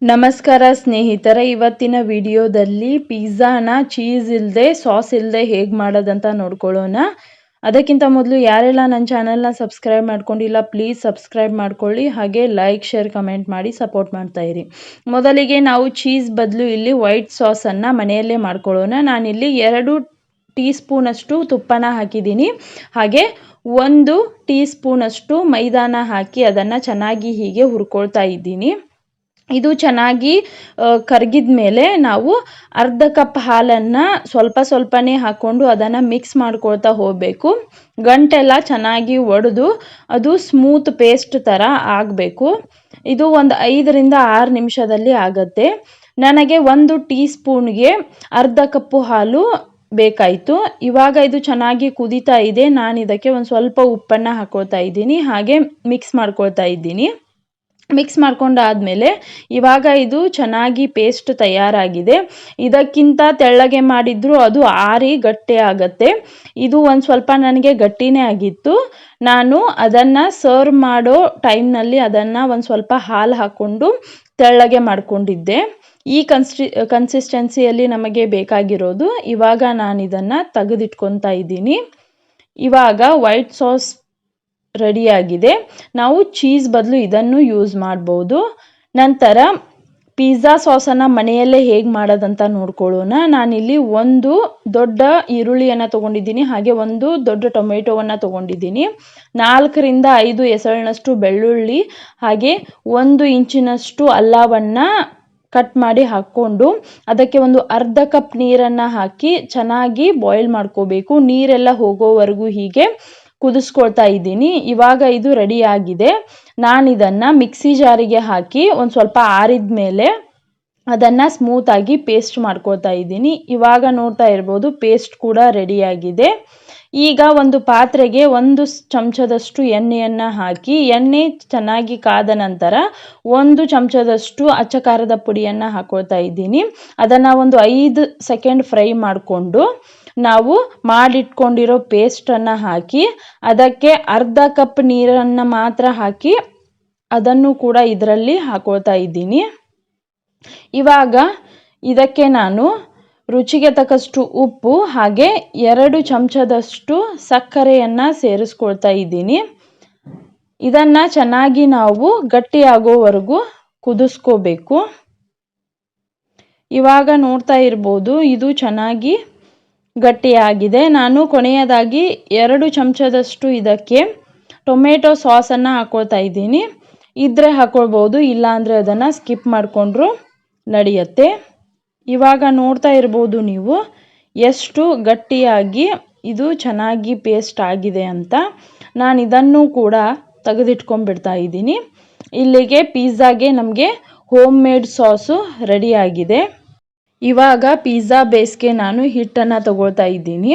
ನಮಸ್ಕಾರ ಸ್ನೇಹಿತರೆ, ಇವತ್ತಿನ ವಿಡಿಯೋದಲ್ಲಿ ಪಿಜ್ಜಾನ ಚೀಸ್ ಇಲ್ಲದೆ ಸಾಸ್ ಇಲ್ಲದೆ ಹೇಗೆ ಮಾಡೋದಂತ ನೋಡ್ಕೊಳ್ಳೋಣ. ಅದಕ್ಕಿಂತ ಮೊದಲು ಯಾರೆಲ್ಲ ನನ್ನ ಚಾನಲ್ನ ಸಬ್ಸ್ಕ್ರೈಬ್ ಮಾಡ್ಕೊಂಡಿಲ್ಲ ಪ್ಲೀಸ್ ಸಬ್ಸ್ಕ್ರೈಬ್ ಮಾಡ್ಕೊಳ್ಳಿ. ಹಾಗೆ ಲೈಕ್ ಶೇರ್ ಕಮೆಂಟ್ ಮಾಡಿ ಸಪೋರ್ಟ್ ಮಾಡ್ತಾ ಇರಿ. ಮೊದಲಿಗೆ ನಾವು ಚೀಸ್ ಬದಲು ಇಲ್ಲಿ ವೈಟ್ ಸಾಸನ್ನು ಮನೆಯಲ್ಲೇ ಮಾಡ್ಕೊಳ್ಳೋಣ. ನಾನಿಲ್ಲಿ 2 ಟೀ ಸ್ಪೂನಷ್ಟು ತುಪ್ಪನ ಹಾಕಿದ್ದೀನಿ. ಹಾಗೆ 1 ಟೀ ಸ್ಪೂನಷ್ಟು ಮೈದಾನ ಹಾಕಿ ಅದನ್ನು ಚೆನ್ನಾಗಿ ಹೀಗೆ ಹುರ್ಕೊಳ್ತಾ ಇದ್ದೀನಿ. ಇದು ಚೆನ್ನಾಗಿ ಕರಗಿದ ಮೇಲೆ ನಾವು ಅರ್ಧ ಕಪ್ ಹಾಲನ್ನು ಸ್ವಲ್ಪನೇ ಹಾಕ್ಕೊಂಡು ಅದನ್ನು ಮಿಕ್ಸ್ ಮಾಡ್ಕೊಳ್ತಾ ಹೋಗಬೇಕು. ಗಂಟೆಲ್ಲ ಚೆನ್ನಾಗಿ ಒಡೆದು ಅದು ಸ್ಮೂತ್ ಪೇಸ್ಟ್ ಥರ ಆಗಬೇಕು. ಇದು ಒಂದು 5 ರಿಂದ 6 ನಿಮಿಷದಲ್ಲಿ ಆಗುತ್ತೆ. ನನಗೆ 1 ಟೀ ಸ್ಪೂನ್ಗೆ ಅರ್ಧ ಕಪ್ಪು ಹಾಲು ಬೇಕಾಯಿತು. ಇವಾಗ ಇದು ಚೆನ್ನಾಗಿ ಕುದೀತಾ ಇದೆ. ನಾನು ಇದಕ್ಕೆ ಒಂದು ಸ್ವಲ್ಪ ಉಪ್ಪನ್ನು ಹಾಕ್ಕೊಳ್ತಾ ಇದ್ದೀನಿ. ಹಾಗೆ ಮಿಕ್ಸ್ ಮಾಡ್ಕೊಳ್ತಾ ಇದ್ದೀನಿ. ಮಿಕ್ಸ್ ಮಾಡ್ಕೊಂಡಾದಮೇಲೆ ಇವಾಗ ಇದು ಚೆನ್ನಾಗಿ ಪೇಸ್ಟ್ ತಯಾರಾಗಿದೆ. ಇದಕ್ಕಿಂತ ತೆಳ್ಳಗೆ ಮಾಡಿದರೂ ಅದು ಆರಿ ಗಟ್ಟಿ ಆಗುತ್ತೆ. ಇದು ಒಂದು ಸ್ವಲ್ಪ ನನಗೆ ಗಟ್ಟಿನೇ ಆಗಿತ್ತು. ನಾನು ಅದನ್ನು ಸರ್ವ್ ಮಾಡೋ ಟೈಮ್ನಲ್ಲಿ ಅದನ್ನು ಒಂದು ಸ್ವಲ್ಪ ಹಾಲು ಹಾಕ್ಕೊಂಡು ತೆಳ್ಳಗೆ ಮಾಡಿಕೊಂಡಿದ್ದೆ. ಈ ಕನ್ಸಿಸ್ಟೆನ್ಸಿಯಲ್ಲಿ ನಮಗೆ ಬೇಕಾಗಿರೋದು. ಇವಾಗ ನಾನು ಇದನ್ನು ತೆಗೆದಿಟ್ಕೊತಾ ಇದ್ದೀನಿ. ಇವಾಗ ವೈಟ್ ಸಾಸ್ ರೆಡಿಯಾಗಿದೆ. ನಾವು ಚೀಸ್ ಬದಲು ಇದನ್ನು ಯೂಸ್ ಮಾಡ್ಬೋದು. ನಂತರ ಪಿಜ್ಜಾ ಸಾಸನ್ನು ಮನೆಯಲ್ಲೇ ಹೇಗೆ ಮಾಡೋದಂತ ನೋಡ್ಕೊಳ್ಳೋಣ. ನಾನಿಲ್ಲಿ 1 ದೊಡ್ಡ ಈರುಳ್ಳಿಯನ್ನು ತೊಗೊಂಡಿದ್ದೀನಿ. ಹಾಗೆ 1 ದೊಡ್ಡ ಟೊಮೆಟೊವನ್ನು ತೊಗೊಂಡಿದ್ದೀನಿ. 4 ರಿಂದ 5 ಎಸಳಿನಷ್ಟು ಬೆಳ್ಳುಳ್ಳಿ ಹಾಗೆ 1 ಇಂಚಿನಷ್ಟು ಅಲ್ಲವನ್ನು ಕಟ್ ಮಾಡಿ ಹಾಕ್ಕೊಂಡು ಅದಕ್ಕೆ ಒಂದು ಅರ್ಧ ಕಪ್ ನೀರನ್ನು ಹಾಕಿ ಚೆನ್ನಾಗಿ ಬಾಯ್ಲ್ ಮಾಡ್ಕೋಬೇಕು. ನೀರೆಲ್ಲ ಹೋಗೋವರೆಗೂ ಹೀಗೆ ಕುದಿಸ್ಕೊಳ್ತಾ ಇದ್ದೀನಿ. ಇವಾಗ ಇದು ರೆಡಿಯಾಗಿದೆ. ನಾನಿದನ್ನು ಮಿಕ್ಸಿ ಜಾರಿಗೆ ಹಾಕಿ ಒಂದು ಸ್ವಲ್ಪ ಆರಿದ ಮೇಲೆ ಅದನ್ನು ಸ್ಮೂತಾಗಿ ಪೇಸ್ಟ್ ಮಾಡ್ಕೊಳ್ತಾ ಇದ್ದೀನಿ. ಇವಾಗ ನೋಡ್ತಾ ಇರ್ಬೋದು ಪೇಸ್ಟ್ ಕೂಡ ರೆಡಿಯಾಗಿದೆ. ಈಗ ಒಂದು ಪಾತ್ರೆಗೆ 1 ಚಮಚದಷ್ಟು ಎಣ್ಣೆಯನ್ನು ಹಾಕಿ ಎಣ್ಣೆ ಚೆನ್ನಾಗಿ ಕಾದ ನಂತರ 1 ಚಮಚದಷ್ಟು ಅಚ್ಚ ಖಾರದ ಪುಡಿಯನ್ನು ಹಾಕ್ಕೊಳ್ತಾ ಇದ್ದೀನಿ. ಅದನ್ನು ಒಂದು 5 ಸೆಕೆಂಡ್ ಫ್ರೈ ಮಾಡಿಕೊಂಡು ನಾವು ಮಾಡಿಟ್ಕೊಂಡಿರೋ ಪೇಸ್ಟನ್ನು ಹಾಕಿ ಅದಕ್ಕೆ ಅರ್ಧ ಕಪ್ ನೀರನ್ನು ಮಾತ್ರ ಹಾಕಿ ಅದನ್ನು ಕೂಡ ಇದರಲ್ಲಿ ಹಾಕ್ಕೊಳ್ತಾ ಇದ್ದೀನಿ. ಇವಾಗ ಇದಕ್ಕೆ ನಾನು ರುಚಿಗೆ ತಕ್ಕಷ್ಟು ಉಪ್ಪು ಹಾಗೆ 2 ಚಮಚದಷ್ಟು ಸಕ್ಕರೆಯನ್ನು ಸೇರಿಸ್ಕೊಳ್ತಾ ಇದ್ದೀನಿ. ಇದನ್ನು ಚೆನ್ನಾಗಿ ನಾವು ಗಟ್ಟಿಯಾಗೋವರೆಗೂ ಕುದಿಸ್ಕೋಬೇಕು. ಇವಾಗ ನೋಡ್ತಾ ಇರ್ಬೋದು ಇದು ಚೆನ್ನಾಗಿ ಗಟ್ಟಿಯಾಗಿದೆ. ನಾನು ಕೊನೆಯದಾಗಿ 2 ಚಮಚದಷ್ಟು ಇದಕ್ಕೆ ಟೊಮೆಟೊ ಸಾಸನ್ನು ಹಾಕ್ಕೊಳ್ತಾ ಇದ್ದೀನಿ. ಇದ್ದರೆ ಹಾಕ್ಕೊಳ್ಬೋದು, ಇಲ್ಲಾಂದರೆ ಅದನ್ನು ಸ್ಕಿಪ್ ಮಾಡಿಕೊಂಡ್ರು ನಡೆಯುತ್ತೆ. ಇವಾಗ ನೋಡ್ತಾ ಇರ್ಬೋದು ನೀವು ಎಷ್ಟು ಗಟ್ಟಿಯಾಗಿ ಇದು ಚೆನ್ನಾಗಿ ಪೇಸ್ಟ್ ಆಗಿದೆ ಅಂತ. ನಾನು ಇದನ್ನು ಕೂಡ ತೆಗೆದಿಟ್ಕೊಂಡ್ಬಿಡ್ತಾ ಇದ್ದೀನಿ. ಇಲ್ಲಿಗೆ ಪಿಜ್ಜಾಗೆ ನಮಗೆ ಹೋಮ್ ಮೇಡ್ ಸಾಸು ರೆಡಿಯಾಗಿದೆ. ಇವಾಗ ಪಿಜ್ಜಾ ಬೇಸ್ಗೆ ನಾನು ಹಿಟ್ಟನ್ನು ತಗೊಳ್ತಾ ಇದ್ದೀನಿ.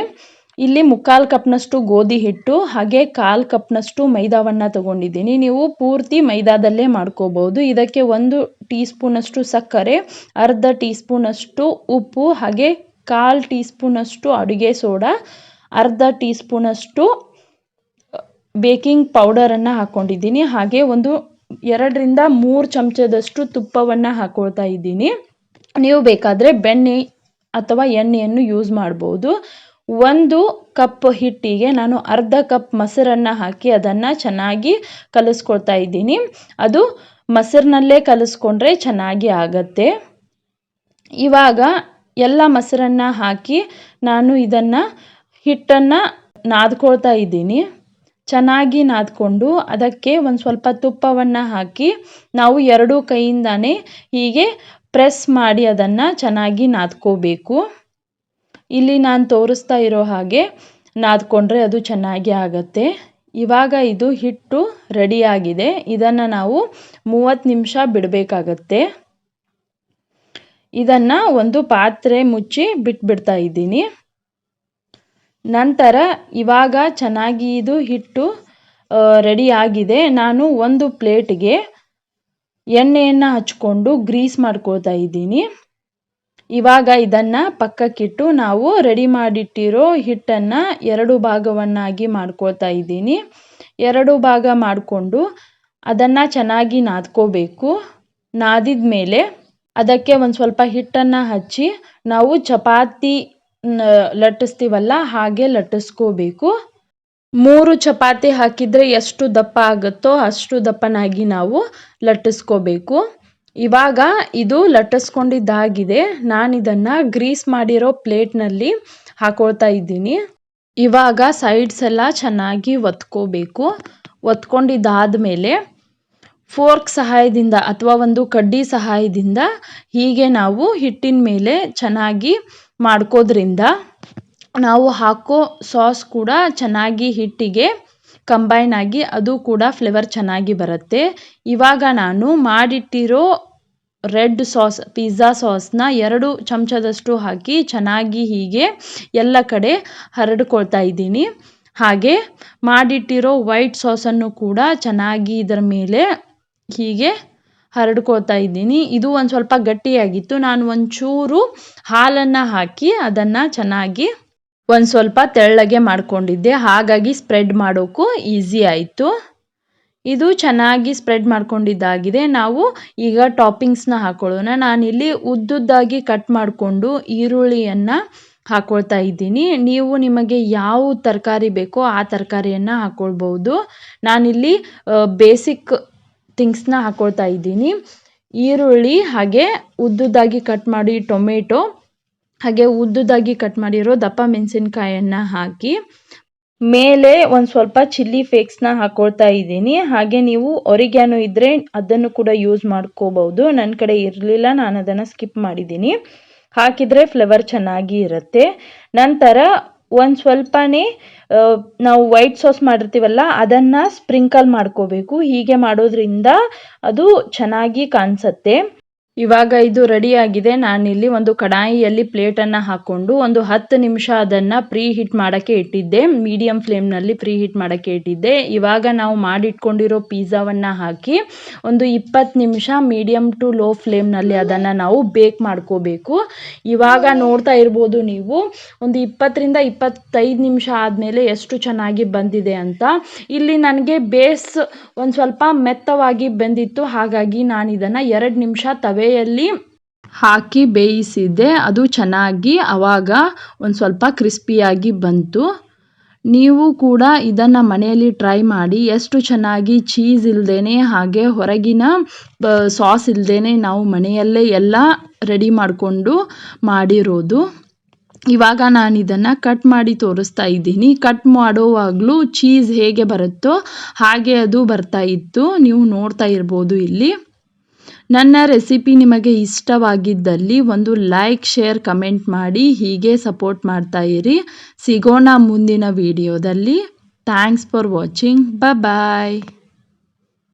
ಇಲ್ಲಿ 3/4 ಕಪ್ನಷ್ಟು ಗೋಧಿ ಹಿಟ್ಟು ಹಾಗೆ 1/4 ಕಪ್ನಷ್ಟು ಮೈದಾವನ್ನು ತಗೊಂಡಿದ್ದೀನಿ. ನೀವು ಪೂರ್ತಿ ಮೈದಾದಲ್ಲೇ ಮಾಡ್ಕೋಬೋದು. ಇದಕ್ಕೆ 1 ಟೀ ಸ್ಪೂನಷ್ಟು ಸಕ್ಕರೆ, ಅರ್ಧ ಟೀ ಸ್ಪೂನಷ್ಟು ಉಪ್ಪು ಹಾಗೆ 1/4 ಟೀ ಸ್ಪೂನಷ್ಟು ಅಡುಗೆ ಸೋಡಾ, ಅರ್ಧ ಟೀ ಸ್ಪೂನಷ್ಟು ಬೇಕಿಂಗ್ ಪೌಡರನ್ನು ಹಾಕ್ಕೊಂಡಿದ್ದೀನಿ. ಹಾಗೆ 2 ರಿಂದ 3 ಚಮಚದಷ್ಟು ತುಪ್ಪವನ್ನು ಹಾಕ್ಕೊಳ್ತಾ ಇದ್ದೀನಿ. ನೀವು ಬೇಕಾದರೆ ಬೆಣ್ಣೆ ಅಥವಾ ಎಣ್ಣೆಯನ್ನು ಯೂಸ್ ಮಾಡ್ಬೋದು. 1 ಕಪ್ ಹಿಟ್ಟಿಗೆ ನಾನು ಅರ್ಧ ಕಪ್ ಮೊಸರನ್ನು ಹಾಕಿ ಅದನ್ನು ಚೆನ್ನಾಗಿ ಕಲಿಸ್ಕೊಳ್ತಾ ಇದ್ದೀನಿ. ಅದು ಮೊಸರಿನಲ್ಲೇ ಕಲಿಸ್ಕೊಂಡ್ರೆ ಚೆನ್ನಾಗಿ ಆಗತ್ತೆ. ಇವಾಗ ಎಲ್ಲ ಮೊಸರನ್ನು ಹಾಕಿ ನಾನು ಇದನ್ನು ಹಿಟ್ಟನ್ನು ನಾದ್ಕೊಳ್ತಾ ಇದ್ದೀನಿ. ಚೆನ್ನಾಗಿ ನಾದ್ಕೊಂಡು ಅದಕ್ಕೆ ಒಂದು ಸ್ವಲ್ಪ ತುಪ್ಪವನ್ನು ಹಾಕಿ ನಾವು 2 ಕೈಯಿಂದಾನೇ ಹೀಗೆ ಪ್ರೆಸ್ ಮಾಡಿ ಅದನ್ನು ಚೆನ್ನಾಗಿ ನಾದ್ಕೋಬೇಕು. ಇಲ್ಲಿ ನಾನು ತೋರಿಸ್ತಾ ಇರೋ ಹಾಗೆ ನಾದ್ಕೊಂಡ್ರೆ ಅದು ಚೆನ್ನಾಗಿ ಆಗತ್ತೆ. ಇವಾಗ ಇದು ಹಿಟ್ಟು ರೆಡಿಯಾಗಿದೆ. ಇದನ್ನು ನಾವು 30 ನಿಮಿಷ ಬಿಡಬೇಕಾಗತ್ತೆ. ಇದನ್ನು ಒಂದು ಪಾತ್ರೆ ಮುಚ್ಚಿ ಬಿಟ್ಬಿಡ್ತಾ ಇದ್ದೀನಿ. ನಂತರ ಇವಾಗ ಚೆನ್ನಾಗಿ ಇದು ಹಿಟ್ಟು ರೆಡಿಯಾಗಿದೆ. ನಾನು ಒಂದು ಪ್ಲೇಟ್ಗೆ ಎಣ್ಣೆಯನ್ನು ಹಚ್ಕೊಂಡು ಗ್ರೀಸ್ ಮಾಡ್ಕೊಳ್ತಾ ಇದ್ದೀನಿ. ಇವಾಗ ಇದನ್ನು ಪಕ್ಕಕ್ಕಿಟ್ಟು ನಾವು ರೆಡಿ ಮಾಡಿಟ್ಟಿರೋ ಹಿಟ್ಟನ್ನು 2 ಭಾಗವನ್ನಾಗಿ ಮಾಡ್ಕೊಳ್ತಾ ಇದ್ದೀನಿ. 2 ಭಾಗ ಮಾಡಿಕೊಂಡು ಅದನ್ನು ಚೆನ್ನಾಗಿ ನಾದ್ಕೋಬೇಕು. ನಾದಿದ ಮೇಲೆ ಅದಕ್ಕೆ ಒಂದು ಸ್ವಲ್ಪ ಹಿಟ್ಟನ್ನು ಹಚ್ಚಿ ನಾವು ಚಪಾತಿ ಲಟ್ಟಿಸ್ತೀವಲ್ಲ ಹಾಗೆ ಲಟ್ಟಿಸ್ಕೋಬೇಕು. 3 ಚಪಾತಿ ಹಾಕಿದರೆ ಎಷ್ಟು ದಪ್ಪ ಆಗುತ್ತೋ ಅಷ್ಟು ದಪ್ಪನಾಗಿ ನಾವು ಲಟ್ಟಿಸ್ಕೋಬೇಕು. ಇವಾಗ ಇದು ಲಟ್ಟಿಸ್ಕೊಂಡಿದ್ದಾಗಿದೆ. ನಾನಿದನ್ನು ಗ್ರೀಸ್ ಮಾಡಿರೋ ಪ್ಲೇಟ್ನಲ್ಲಿ ಹಾಕೊಳ್ತಾ ಇದ್ದೀನಿ. ಇವಾಗ ಸೈಡ್ಸ್ ಎಲ್ಲ ಚೆನ್ನಾಗಿ ಒತ್ಕೋಬೇಕು. ಒತ್ಕೊಂಡಿದ್ದಾದಮೇಲೆ ಫೋರ್ಕ್ ಸಹಾಯದಿಂದ ಅಥವಾ ಒಂದು ಕಡ್ಡಿ ಸಹಾಯದಿಂದ ಹೀಗೆ ನಾವು ಹಿಟ್ಟಿನ ಮೇಲೆ ಚೆನ್ನಾಗಿ ಮಾಡ್ಕೋದ್ರಿಂದ ನಾವು ಹಾಕೋ ಸಾಸ್ ಕೂಡ ಚೆನ್ನಾಗಿ ಹಿಟ್ಟಿಗೆ ಕಂಬೈನ್ ಆಗಿ ಅದು ಕೂಡ ಫ್ಲೇವರ್ ಚೆನ್ನಾಗಿ ಬರುತ್ತೆ. ಇವಾಗ ನಾನು ಮಾಡಿಟ್ಟಿರೋ ರೆಡ್ ಸಾಸ್ ಪಿಜ್ಜಾ ಸಾಸ್ನ 2 ಚಮಚದಷ್ಟು ಹಾಕಿ ಚೆನ್ನಾಗಿ ಹೀಗೆ ಎಲ್ಲ ಕಡೆ ಹರಡ್ಕೊಳ್ತಾ ಇದ್ದೀನಿ. ಹಾಗೆ ಮಾಡಿಟ್ಟಿರೋ ವೈಟ್ ಸಾಸನ್ನು ಕೂಡ ಚೆನ್ನಾಗಿ ಇದರ ಮೇಲೆ ಹೀಗೆ ಹರಡ್ಕೊಳ್ತಾ ಇದ್ದೀನಿ. ಇದು ಒಂದು ಸ್ವಲ್ಪ ಗಟ್ಟಿಯಾಗಿತ್ತು. ನಾನು ಒಂಚೂರು ಹಾಲನ್ನು ಹಾಕಿ ಅದನ್ನು ಚೆನ್ನಾಗಿ ಒಂದು ಸ್ವಲ್ಪ ತೆಳ್ಳಗೆ ಮಾಡ್ಕೊಂಡಿದ್ದೆ. ಹಾಗಾಗಿ ಸ್ಪ್ರೆಡ್ ಮಾಡೋಕ್ಕೂ ಈಸಿ ಆಯಿತು. ಇದು ಚೆನ್ನಾಗಿ ಸ್ಪ್ರೆಡ್ ಮಾಡ್ಕೊಂಡಿದ್ದಾಗಿದೆ. ನಾವು ಈಗ ಟಾಪಿಂಗ್ಸ್ನ ಹಾಕೊಳ್ಳೋಣ. ನಾನಿಲ್ಲಿ ಉದ್ದುದ್ದಾಗಿ ಕಟ್ ಮಾಡಿಕೊಂಡು ಈರುಳ್ಳಿಯನ್ನು ಹಾಕೊಳ್ತಾ ಇದ್ದೀನಿ. ನೀವು ನಿಮಗೆ ಯಾವ ತರಕಾರಿ ಬೇಕೋ ಆ ತರಕಾರಿಯನ್ನು ಹಾಕ್ಕೊಳ್ಬೋದು. ನಾನಿಲ್ಲಿ ಬೇಸಿಕ್ ಥಿಂಗ್ಸ್ನ ಹಾಕೊಳ್ತಾ ಇದ್ದೀನಿ. ಈರುಳ್ಳಿ, ಹಾಗೆ ಉದ್ದುದ್ದಾಗಿ ಕಟ್ ಮಾಡಿ ಟೊಮೆಟೊ, ಹಾಗೆ ಉದ್ದುದ್ದಾಗಿ ಕಟ್ ಮಾಡಿರೋ ದಪ್ಪ ಮೆಣಸಿನ್ಕಾಯನ್ನು ಹಾಕಿ ಮೇಲೆ ಒಂದು ಸ್ವಲ್ಪ ಚಿಲ್ಲಿ ಫ್ಲೇಕ್ಸ್ನ ಹಾಕೊಳ್ತಾ ಇದ್ದೀನಿ. ಹಾಗೆ ನೀವು ಒರಿಗ್ಯಾನೋ ಇದ್ದರೆ ಅದನ್ನು ಕೂಡ ಯೂಸ್ ಮಾಡ್ಕೋಬಹುದು. ನನ್ನ ಕಡೆ ಇರಲಿಲ್ಲ, ನಾನು ಅದನ್ನು ಸ್ಕಿಪ್ ಮಾಡಿದ್ದೀನಿ. ಹಾಕಿದರೆ ಫ್ಲೇವರ್ ಚೆನ್ನಾಗಿ ಇರುತ್ತೆ. ನಂತರ ಒಂದು ಸ್ವಲ್ಪನೇ ನಾವು ವೈಟ್ ಸಾಸ್ ಮಾಡಿರ್ತೀವಲ್ಲ ಅದನ್ನು ಸ್ಪ್ರಿಂಕಲ್ ಮಾಡ್ಕೋಬೇಕು. ಹೀಗೆ ಮಾಡೋದ್ರಿಂದ ಅದು ಚೆನ್ನಾಗಿ ಕಾಣಿಸುತ್ತೆ. ಇವಾಗ ಇದು ರೆಡಿಯಾಗಿದೆ. ನಾನಿಲ್ಲಿ ಒಂದು ಕಡಾಯಿಯಲ್ಲಿ ಪ್ಲೇಟನ್ನು ಹಾಕ್ಕೊಂಡು ಒಂದು 10 ನಿಮಿಷ ಅದನ್ನು ಪ್ರೀ ಹೀಟ್ ಮಾಡೋಕ್ಕೆ ಇಟ್ಟಿದ್ದೆ. ಮೀಡಿಯಮ್ ಫ್ಲೇಮ್ನಲ್ಲಿ ಪ್ರೀ ಹೀಟ್ ಮಾಡೋಕ್ಕೆ ಇಟ್ಟಿದ್ದೆ. ಇವಾಗ ನಾವು ಮಾಡಿಟ್ಕೊಂಡಿರೋ ಪಿಜ್ಜಾವನ್ನು ಹಾಕಿ ಒಂದು 20 ನಿಮಿಷ ಮೀಡಿಯಮ್ ಟು ಲೋ ಫ್ಲೇಮ್ನಲ್ಲಿ ಅದನ್ನು ನಾವು ಬೇಕ್ ಮಾಡ್ಕೋಬೇಕು. ಇವಾಗ ನೋಡ್ತಾ ಇರ್ಬೋದು ನೀವು, ಒಂದು 20ರಿಂದ 25 ನಿಮಿಷ ಆದಮೇಲೆ ಎಷ್ಟು ಚೆನ್ನಾಗಿ ಬಂದಿದೆ ಅಂತ. ಇಲ್ಲಿ ನನಗೆ ಬೇಸ್ ಒಂದು ಸ್ವಲ್ಪ ಮೆತ್ತವಾಗಿ ಬೆಂದಿತ್ತು. ಹಾಗಾಗಿ ನಾನು ಇದನ್ನು 2 ನಿಮಿಷ ತವೆಯಲ್ಲಿ ಹಾಕಿ ಬೇಯಿಸಿದ್ದೆ. ಅದು ಚೆನ್ನಾಗಿ ಆವಾಗ ಒಂದು ಸ್ವಲ್ಪ ಕ್ರಿಸ್ಪಿಯಾಗಿ ಬಂತು. ನೀವು ಕೂಡ ಇದನ್ನು ಮನೆಯಲ್ಲಿ ಟ್ರೈ ಮಾಡಿ. ಎಷ್ಟು ಚೆನ್ನಾಗಿ ಚೀಸ್ ಇಲ್ಲದೇ ಹಾಗೆ ಹೊರಗಿನ ಸಾಸ್ ಇಲ್ಲದೇ ನಾವು ಮನೆಯಲ್ಲೇ ಎಲ್ಲ ರೆಡಿ ಮಾಡಿಕೊಂಡು ಮಾಡಿರೋದು. ಇವಾಗ ನಾನು ಇದನ್ನು ಕಟ್ ಮಾಡಿ ತೋರಿಸ್ತಾ ಇದ್ದೀನಿ. ಕಟ್ ಮಾಡುವಾಗಲೂ ಚೀಸ್ ಹೇಗೆ ಬರುತ್ತೋ ಹಾಗೆ ಅದು ಬರ್ತಾ ಇತ್ತು. ನೀವು ನೋಡ್ತಾ ಇರ್ಬೋದು ಇಲ್ಲಿ. ನನ್ನ ರೆಸಿಪಿ ನಿಮಗೆ ಇಷ್ಟವಾಗಿದ್ದಲ್ಲಿ ಒಂದು ಲೈಕ್, ಶೇರ್, ಕಮೆಂಟ್ ಮಾಡಿ. ಹೀಗೆ ಸಪೋರ್ಟ್ ಮಾಡ್ತಾ ಇರಿ. ಸಿಗೋಣ ಮುಂದಿನ ವಿಡಿಯೋದಲ್ಲಿ. Thanks for watching. ಬಾಯ್.